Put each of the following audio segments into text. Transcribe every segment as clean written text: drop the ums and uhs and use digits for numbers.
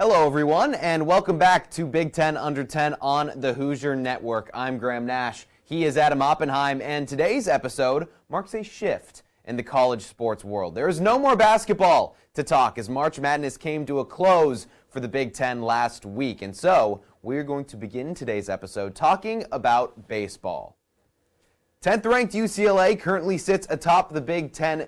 Hello, everyone, and welcome back to Big Ten Under 10 on the Hoosier Network. I'm Graham Nash. He is Adam Oppenheim, and today's episode marks a shift in the college sports world. There is no more basketball to talk as March Madness came to a close for the Big Ten last week, and so we're going to begin today's episode talking about baseball. 10th ranked UCLA currently sits atop the Big Ten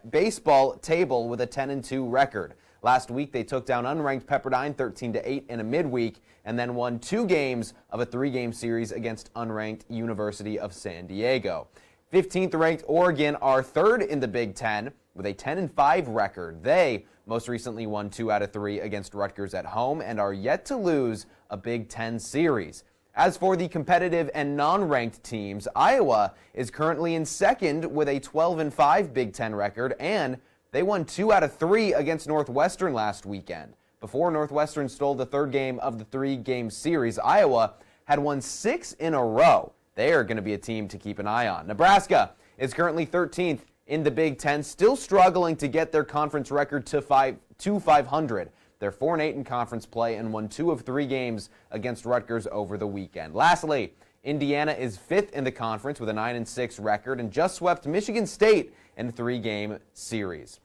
baseball table with a 10-2 record. Last week, they took down unranked Pepperdine 13-8 in a midweek and then won 2 games of a 3-game series against unranked University of San Diego. 15th ranked Oregon are third in the Big Ten with a 10-5 record. They most recently won 2 out of 3 against Rutgers at home and are yet to lose a Big Ten series. As for the competitive and non-ranked teams, Iowa is currently in second with a 12-5 Big Ten record, and they won 2 out of 3 against Northwestern last weekend. Before Northwestern stole the third game of the 3-game series, Iowa had won 6 in a row. They are going to be a team to keep an eye on. Nebraska is currently 13th in the Big Ten, still struggling to get their conference record to 500. They're 4-8 in conference play and won 2 of 3 games against Rutgers over the weekend. Lastly, Indiana is 5th in the conference with a 9-6 record and just swept Michigan State in a 3-game series.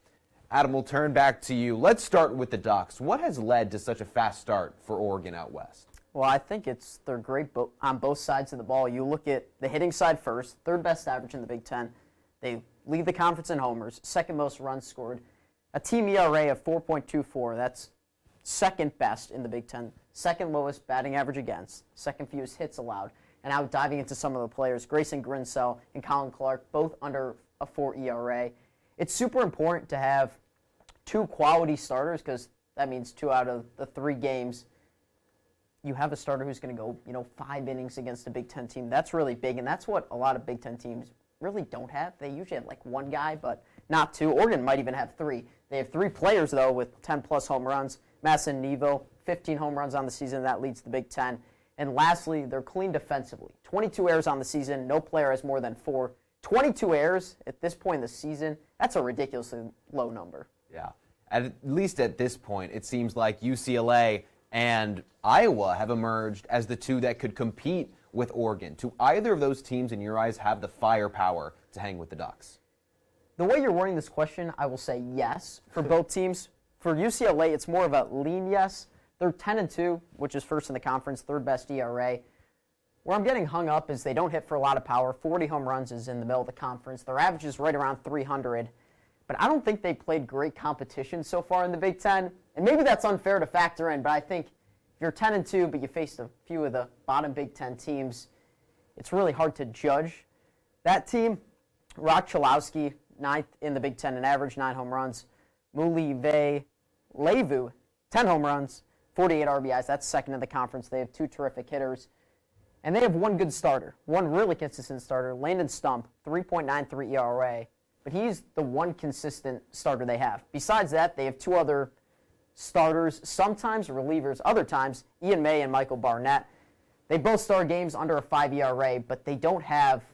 Adam, we'll turn back to you. Let's start with the Ducks. What has led to such a fast start for Oregon out west? Well, I think they're great on both sides of the ball. You look at the hitting side first, third best average in the Big Ten. They lead the conference in homers, second most runs scored, a team ERA of 4.24. That's second best in the Big Ten, second lowest batting average against, second fewest hits allowed. And now diving into some of the players, Grayson Grinsell and Colin Clark, both under a 4 ERA. It's super important to have 2 quality starters because that means 2 out of the 3 games you have a starter who's going to go, 5 innings against a Big Ten team. That's really big, and that's what a lot of Big Ten teams really don't have. They usually have like 1 guy, but not 2. Oregon might even have 3. They have 3 players, though, with 10-plus home runs. Masson Nevo, 15 home runs on the season. That leads the Big Ten. And lastly, they're clean defensively. 22 errors on the season. No player has more than 4. 22 errors at this point in the season, that's a ridiculously low number. Yeah. At least at this point, it seems like UCLA and Iowa have emerged as the 2 that could compete with Oregon. Do either of those teams, in your eyes, have the firepower to hang with the Ducks? The way you're wording this question, I will say yes for both teams. For UCLA, it's more of a lean yes. They're 10-2, which is first in the conference, third best ERA. Where I'm getting hung up is they don't hit for a lot of power. 40 home runs is in the middle of the conference. Their average is right around 300. But I don't think they played great competition so far in the Big Ten. And maybe that's unfair to factor in, but I think if you're 10-2 but you faced a few of the bottom Big Ten teams, it's really hard to judge. That team, Rock Chalowski, 9th in the Big Ten in average, 9 home runs. Mulive Levu, 10 home runs, 48 RBIs. That's second in the conference. They have 2 terrific hitters. And they have 1 good starter, 1 really consistent starter, Landon Stump, 3.93 ERA. But he's the 1 consistent starter they have. Besides that, they have 2 other starters, sometimes relievers, other times Ian May and Michael Barnett. They both start games under a 5 ERA, but they don't have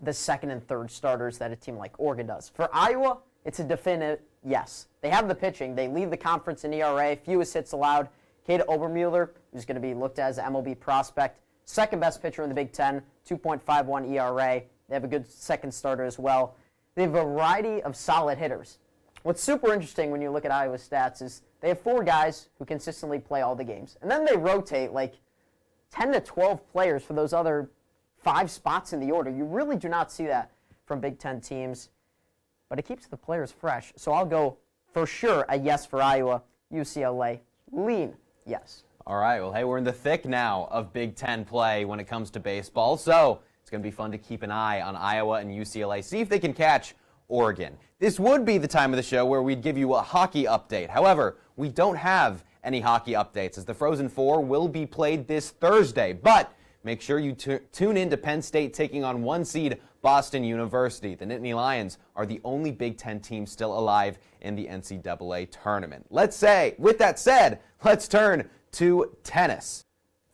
the second and third starters that a team like Oregon does. For Iowa, it's a definite yes. They have the pitching. They lead the conference in ERA, fewest hits allowed. Cade Obermueller, who's going to be looked at as an MLB prospect, second best pitcher in the Big Ten, 2.51 ERA. They have a good second starter as well. They have a variety of solid hitters. What's super interesting when you look at Iowa's stats is they have 4 guys who consistently play all the games. And then they rotate like 10 to 12 players for those other 5 spots in the order. You really do not see that from Big Ten teams. But it keeps the players fresh. So I'll go for sure a yes for Iowa. UCLA, lean yes. All right, well, hey, we're in the thick now of Big Ten play when it comes to baseball, so it's going to be fun to keep an eye on Iowa and UCLA, see if they can catch Oregon. This would be the time of the show where we'd give you a hockey update. However, we don't have any hockey updates as the Frozen Four will be played this Thursday, but make sure you tune in to Penn State taking on 1 seed Boston University. The Nittany Lions are the only Big Ten team still alive in the NCAA tournament. With that said, let's turn to tennis.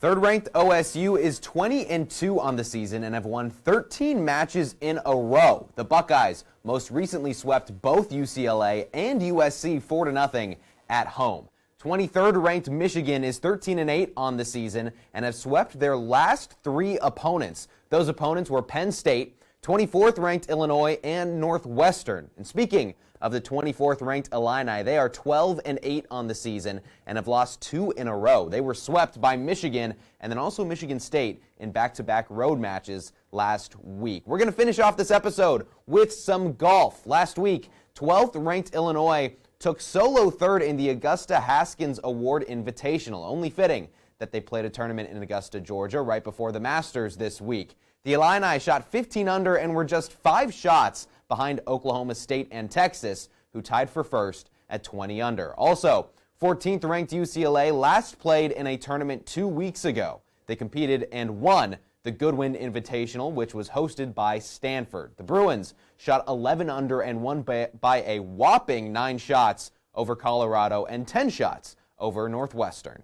Third-ranked OSU is 20-2 on the season and have won 13 matches in a row. The Buckeyes most recently swept both UCLA and USC 4-0 at home. 23rd ranked Michigan is 13-8 on the season and have swept their last 3 opponents. Those opponents were Penn State, 24th ranked Illinois, and Northwestern. And speaking of the 24th ranked Illini, they are 12-8 on the season and have lost 2 in a row. They were swept by Michigan and then also Michigan State in back-to-back road matches last week. We're going to finish off this episode with some golf. Last week, 12th ranked Illinois took solo third in the Augusta Haskins Award Invitational. Only fitting that they played a tournament in Augusta, Georgia, right before the Masters this week. The Illini shot 15 under and were just 5 shots behind Oklahoma State and Texas, who tied for first at 20 under. Also, 14th ranked UCLA last played in a tournament 2 weeks ago. They competed and won the Goodwin Invitational, which was hosted by Stanford. The Bruins shot 11 under and won by a whopping 9 shots over Colorado and 10 shots over Northwestern.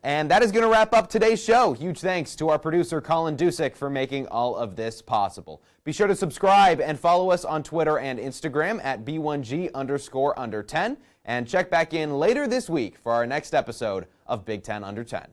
And that is going to wrap up today's show. Huge thanks to our producer, Colin Dusick, for making all of this possible. Be sure to subscribe and follow us on Twitter and Instagram at B1G_under10. And check back in later this week for our next episode of Big Ten Under 10.